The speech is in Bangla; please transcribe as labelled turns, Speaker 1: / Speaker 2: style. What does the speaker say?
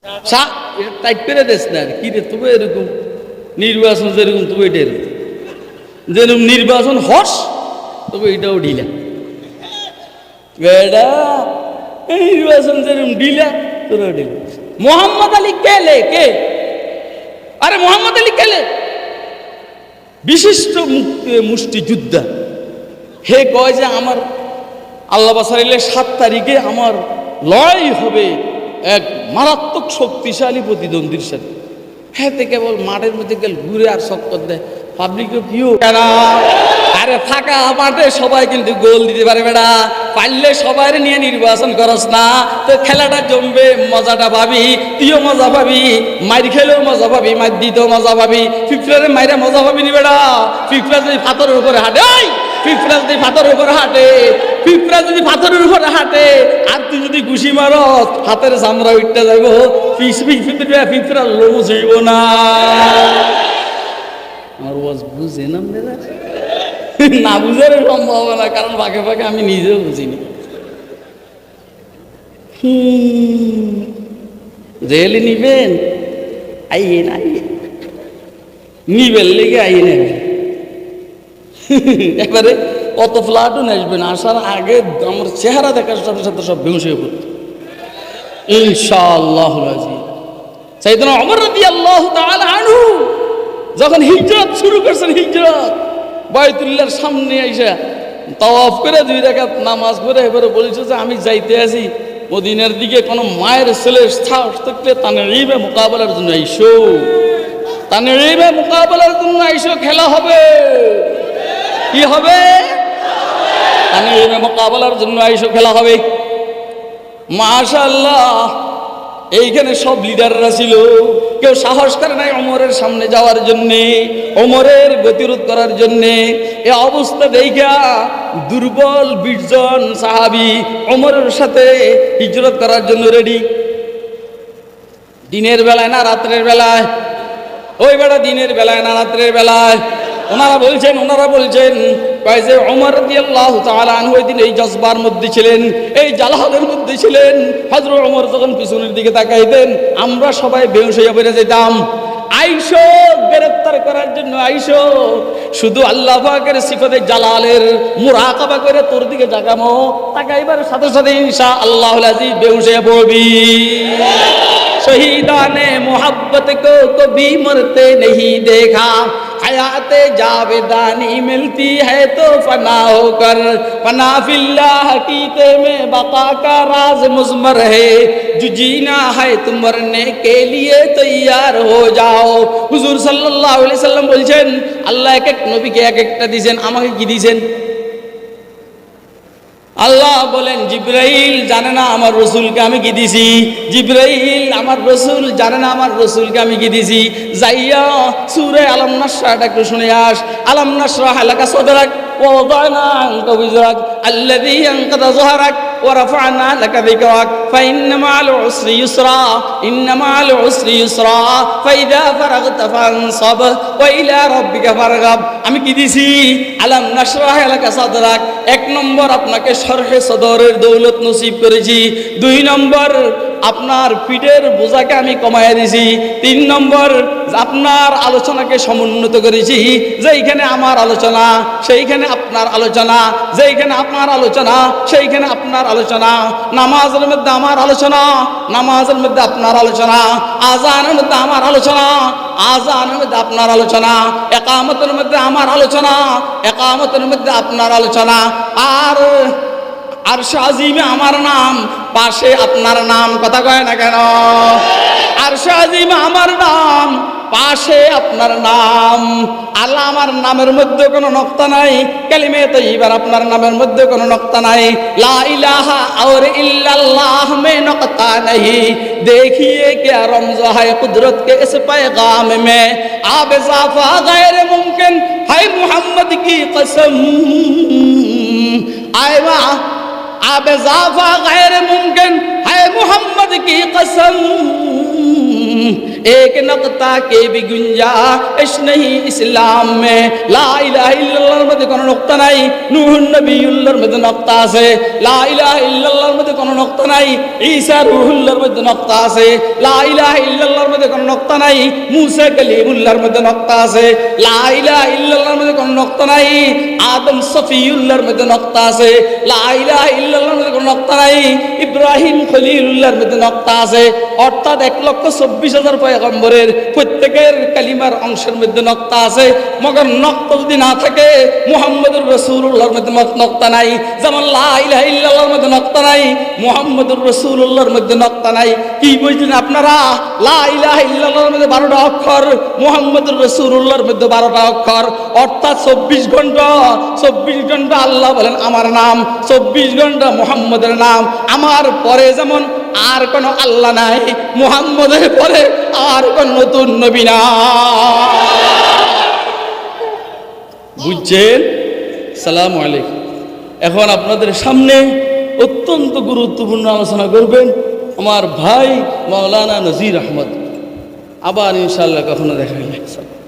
Speaker 1: টাইট করে দেশ না কি রে, তবু এরকম নির্বাচন যেরকম তবু এটা এরকম, যেরকম নির্বাচন হস তবে এটাও ঢিলা। বেড়া নির্বাচন যেরকম ঢিলা তোরাও ঢিলা। মোহাম্মদ আলী কেলে কে? আরে মোহাম্মদ আলী কেলে বিশিষ্ট মুষ্টিযোদ্ধা। হে কয় যে আমার আল্লাহ বাসাইলে 7 তারিখে আমার লড়াই হবে এক মারাত্মক শক্তিশালী প্রতিদ্বন্দ্বীর সাথে। হ্যাঁ, কেবল মাঠের মধ্যে গেল ঘুরে আর চক্কর দেয়, পাবলিকও কিও কেনা। আরে ফাঁকা মাঠে সবাই কিন্তু গোল দিতে পারে বেড়া, পারলে সবাই নিয়ে নির্বাচন করস না তো খেলাটা জমবে, মজাটা পাবি, তুইও মজা পাবি, মাইর খেলেও মজা পাবি, মাইর দিতেও মজা পাবি। ফিফরারে মাইরে মজা পাবি নি বেড়া। ফিফরা যদি পাথরের উপরে হাঁটে, পিঁপড়া যদি পাথরের উপরে হাঁটে, পিঁপড়া যদি পাথরের উপরে হাঁটে আর তুই যদি ঘুষি মারস হাতের চামড়া উঠতে যাইব, পিঁপড়া লোম যাইব না। আমার ওয়াজ বুঝেন আপনারা? না বুঝার সম্ভাবনা, কারণ ফাঁকে ফাঁকে আমি নিজেও বুঝিনি। জেলে নিবেন, আইয়েন আইয়েন, নিবেন লেগে আইয়েন। একবারে কত ফ্লাটও আসবে না, আসার আগে আমার চেহারা দেখার সাথে সাথে সব বেহুশ হয়ে পড়ত ইনশাআল্লাহ। সাইয়েদনা ওমর রাদিয়াল্লাহু তাআলা আনহু যখন হিজরত শুরু করছেন, হিজরত বাইতুল্লাহর সামনে আইসা তাওয়াফ করে 2 রাকাত নামাজ পড়ে এবারে বলেছে যে আমি যাইতে আছি মদিনার দিকে, কোনো মায়ের ছেলে সাহস থাকলে তানঈমে মোকাবেলার জন্য আইসো, তানঈমে মোকাবেলার জন্য আইসো, খেলা হবে। কি হবে? তানঈমে মোকাবেলার জন্য আইসো, খেলা হবে। মাশাআল্লাহ, এইখানে সব লিডাররা ছিল, কেউ সাহস করে নাই ওমরের সামনে যাওয়ার জন্যে, ওমরের গতিরোধ করার জন্যে। এ অবস্থা দেখা দুর্বল 20 জন সাহাবী ওমরের সাথে হিজরত করার জন্য রেডি। দিনের বেলায় না রাত্রের বেলায়? ওই বেলা দিনের বেলায় না রাত্রের বেলায়? ওনারা বলছেন কয় যে ওমর রাদিয়াল্লাহু তাআলা আনহু ওই দিন এই জজবার মধ্যে ছিলেন, এই জালালের মধ্যে ছিলেন। হযরত ওমর যখন পিছনের দিকে তাকাইতেন আমরা সবাই বেহুশ হয়ে পড়ে যেতাম। আইসো গ্রেফতার করার জন্য আইসো, শুধু আল্লাহ পাকের সিফাতে জালালের মুরাকাবা করে তোর দিকে জাগামো, তাকাইবার সাথে সাথে ইনশাআল্লাহুল আজিজ বেহুশ হয়ে পড়বি। शहीदाने मोहब्बत को कभी मरते नहीं देखा, हयाते जावेदानी मिलती है तो फना होकर, फना फिल्लाह हकीकत में बका का राज मुज़मर है, जो जीना है तुम मरने के लिए तैयार हो जाओ। हुजूर सल्लल्लाहु अलैहि वसल्लम বলছেন আল্লাহ এক এক নবীকে এক একটা দিয়েছেন, আমাকে কি দিয়েছেন? আল্লাহ বলেন জিবরাইল জানে না আমার রসুলকে আমি কি দিছি, জিবরাইল আমার রসুল জানে না আমার রসুলকে আমি কি দিছি। যাইয়া সূরা আলাম নাশরাহটা একটু শুনে আস। আলাম নাশরাহ লাকা সাদরাক ওয়া ওয়াদানা আনকা বিজরাক আল্লাযী আনকাযা যহরাক ওয়া রাফা'না লাকা যিকরাক ফাইন্না মা'আল উসরি ইউসরা, ইন্না মা'আল উসরি ইউসরা ফাইযা ফারাগতা ফানসাব ওয়া ইলা রাব্বিকা ফারগাব। আমি কি দিছি? আলাম নাশরাহ লাকা সাদরাক, 1 নম্বর আপনাকে শরহে সদরের দৌলত নসিব করেছি। 2 নম্বর আপনার পিঠের বোঝাকে আমি কমাইয়া দিছি। 3 নম্বর আপনার আলোচনাকে সমুন্নত করেছি, যেইখানে আমার আলোচনা সেইখানে আপনার আলোচনা, যেইখানে আপনার আলোচনা সেইখানে আপনার আলোচনা। নামাজের মধ্যে আমার আলোচনা, নামাজের মধ্যে আপনার আলোচনা। আযানের মধ্যে আমার আলোচনা, আযানের মধ্যে আপনার আলোচনা। ইকামতের মধ্যে আমার আলোচনা, ইকামতের মধ্যে আপনার আলোচনা। আর আরশ আজিমে আমার নাম, পাশে আপনার নাম। কথা কয় না কেন? আরশ আজিমে আমার নাম, পাশে আপনার নাম। আল্লাহ আমার নামের মধ্যে কোনো নক্তা নাই, কালিমে তয়্যিবার আপনার নামের মধ্যে কোনো নক্তা নাই। লা ইলাহা और इल्लल्लाह में नक्ता नहीं, देखिए क्या रमज़ है कुदरत के इस पैगाम में, आब इज़ाफ़ा गैर मुमकिन है मोहम्मद की कसम। आयवा आब इज़ाफ़ा गैर मुमकिन है मोहम्मद की कसम, एक नक्ता के भी गुंजाइश नहीं इस्लाम में ला इलाहा इल्लल्लाहर মধ্যে কোনো নক্তা নাই নূহ নবিয়ুল্লাহর মধ্যে নক্তা আছে লা ইলাহা ইল্লাল্লাহর মধ্যে কোনো নক্তা নাই ঈসা রূহুল্লাহর মধ্যে নক্তা আছে লা ইলাহা ইল্লাল্লাহর মধ্যে কোনো নক্তা নাই মুসা কালিমুল্লাহর মধ্যে নক্তা আছে লা ইলাহা ইল্লাল্লাহর মধ্যে কোনো নক্তা নাই আদম সফিউল্লাহর মধ্যে নক্তা আছে লা ইলাহা ইল্লাল্লাহর মধ্যে কোনো নক্তা নাই ইব্রাহিম খলিলুল্লাহর মধ্যে নক্তা আছে অর্থাৎ 1,24,000 পয়গম্বরের প্রত্যেকের কালিমার অংশের মধ্যে নক্তা আছে মগর নক্তা যদি না থাকে মুহাম্মদুর রাসূলুল্লাহর মধ্যে নক্তা নাই যেমন লা ইলাহা ইল্লাল্লাহর মধ্যে নক্তা নাই মুহাম্মদুর রাসূলুল্লাহর মধ্যে নক্তা নাই কি বুঝলেন আপনারা লা ইলাহা ইল্লাল্লাহর মধ্যে 12টা অক্ষর মুহাম্মদুর রাসূলুল্লাহর মধ্যে 12টা অক্ষর অর্থাৎ 24 ঘন্টা আল্লাহ বলেন আমার নাম 24 ঘন্টা মুহাম্মদের নাম আমার পরে যেমন আর কোন আল্লাহ নাই মুহাম্মদের পরে আর কোন নতুন নবী না বুঝছেন সালামু আলাইকুম এখন আপনাদের সামনে অত্যন্ত গুরুত্বপূর্ণ আলোচনা করবেন আমার ভাই মাওলানা নজির আহমদ আবার ইনশাআল্লাহ কখনো দেখা হবে